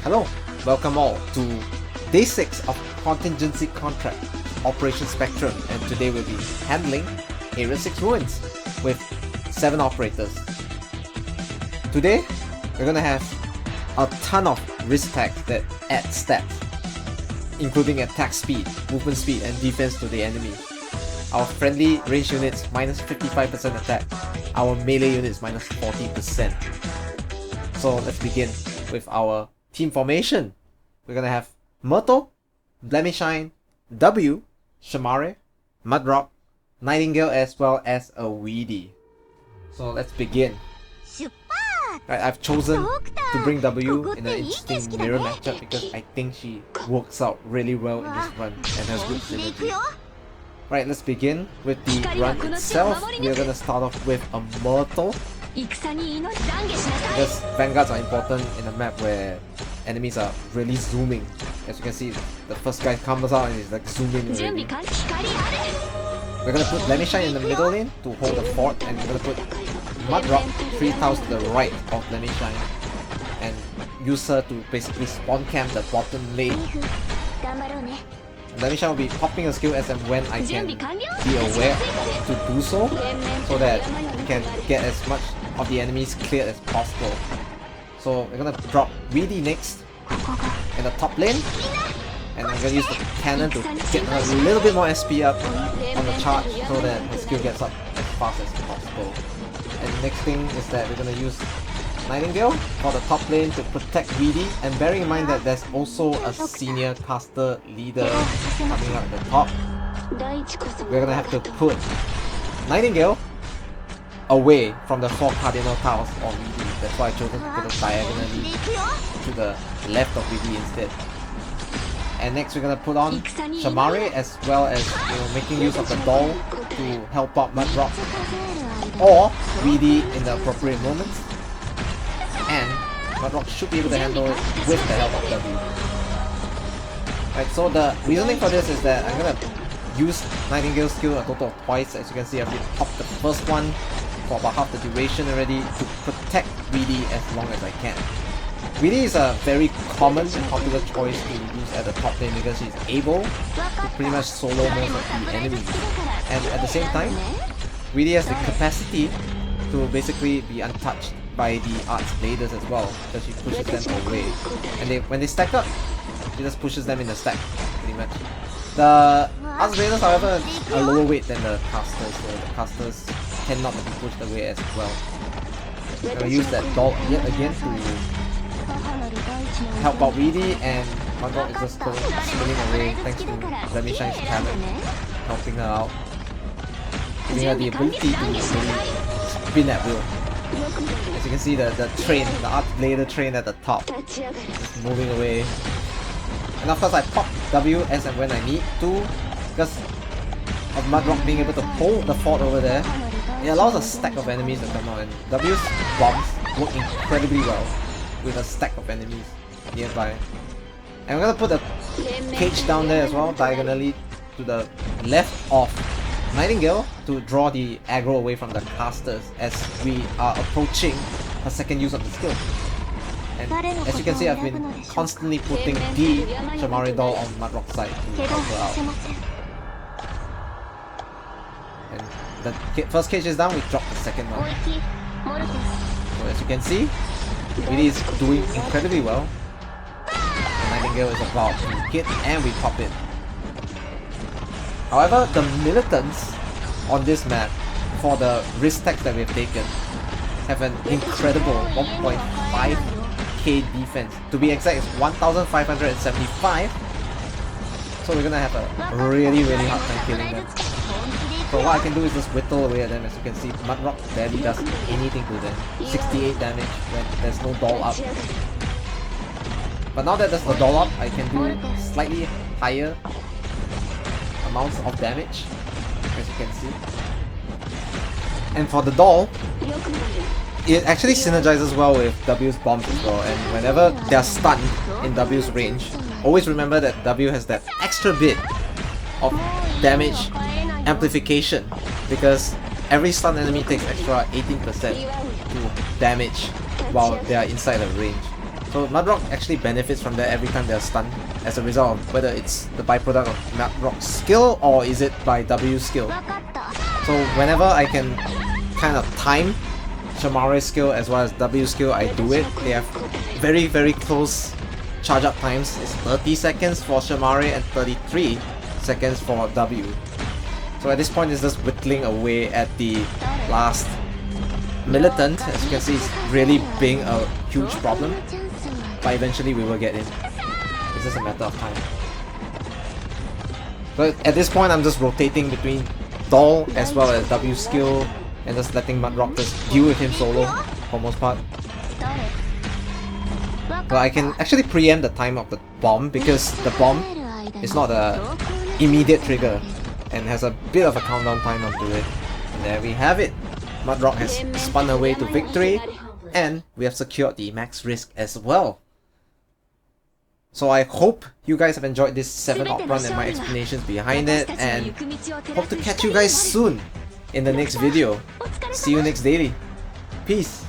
Hello, welcome all to Day 6 of Contingency Contract Operation Spectrum, and today we'll be handling Area 6 Ruins with 7 operators. Today, we're gonna have a ton of risk tags that add stats, including attack speed, movement speed, and defense to the enemy. Our friendly range units minus 55% attack, our melee units minus 40%. So let's begin with our team formation. We're gonna have Myrtle, Blemishine, W, Shamare, Mudrock, Nightingale, as well as a Weedy. So let's begin. Right, I've chosen to bring W in an interesting mirror matchup because I think she works out really well in this run and has good synergy. Right, let's begin with the run itself. We're gonna start off with a Myrtle, because vanguards are important in a map where enemies are really zooming. As you can see, the first guy comes out and he's like zooming already. We're gonna put Blemishine in the middle lane to hold the fort, and we're gonna put Mudrock 3 tiles to the right of Blemishine and use her to basically spawn camp the bottom lane. Blemishine will be popping a skill as and when I can be aware to do so that we can get as much of the enemies cleared as possible. So we're gonna drop Weedy next in the top lane, and I'm gonna use the cannon to get a little bit more SP up on the charge so that the skill gets up as fast as possible. And the next thing is that we're gonna use Nightingale for the top lane to protect Weedy, and bearing in mind that there's also a senior caster leader coming up at the top, we're gonna have to put Nightingale away from the 4 cardinal tiles on Weedy. That's why I chose to put it diagonally to the left of Weedy instead. And next we're gonna put on Shamare, as well as making use of the doll to help out Mudrock or Weedy in the appropriate moments. And Mudrock should be able to handle it with the help of W. Right, so the reasoning for this is that I'm gonna use Nightingale's skill a total of twice. As you can see, I've been popped the first one for about half the duration already to protect Weedy as long as I can. Weedy is a very common and popular choice to use at the top lane because she's able to pretty much solo most of the enemies. And at the same time, Weedy has the capacity to basically be untouched by the Arts Bladers as well, because she pushes them away. And when they stack up, she just pushes them in the stack, pretty much. The Arts Bladers, however, are lower weight than the casters, so the casters tend not to be pushed away as well. I'm gonna use that doll yet again to help out Weedy, and Mudrock is just going spinning away thanks to Blemishine's talent helping her out, giving her the ability to really spin at will. As you can see, the train, the Arts Blader train at the top, just moving away. And of course I pop W as and when I need to, because of Mudrock being able to hold the fort over there. It allows a stack of enemies to come out, and W's bombs work incredibly well with a stack of enemies nearby. And we're gonna put a cage down there as well, diagonally to the left of Nightingale, to draw the aggro away from the casters as we are approaching her second use of the skill. And as you can see, I've been constantly putting the Shamare doll on Mudrock's side to help her out. And the first cage is down, we drop the second one. So as you can see, Weedy is doing incredibly well. The Nightingale is about to hit, and we pop it. However, the militants on this map, for the risk tags that we've taken, have an incredible 1.5k defense. To be exact, it's 1575. So we're gonna have a really hard time killing them. So what I can do is just whittle away at them. As you can see, Mudrock barely does anything to them. 68 damage when there's no doll up. But now that there's the doll up, I can do slightly higher amounts of damage, as you can see. And for the doll, it actually synergizes well with W's bombs as well, and whenever they're stunned in W's range, always remember that W has that extra bit of damage amplification, because every stun enemy takes extra 18% to damage while they are inside the range. So Mudrock actually benefits from that every time they're stunned as a result of whether it's the byproduct of Mudrock's skill or is it by W skill. So whenever I can kind of time Shamari's skill as well as W skill, I do it. They have very close charge up times. It's 30 seconds for Shamari and 33 seconds for W. So at this point it's just whittling away at the last Militant. As you can see, it's really being a huge problem, but eventually we will get in. It's just a matter of time. So at this point I'm just rotating between Doll as well as W skill and just letting Mudrock just deal with him solo for most part. But I can actually preempt the time of the bomb because the bomb is not a immediate trigger and has a bit of a countdown time onto it. And there we have it. Mudrock has spun away to victory and we have secured the max risk as well. So I hope you guys have enjoyed this 7-op run and my explanations behind it, and hope to catch you guys soon in the next video. See you next daily. Peace.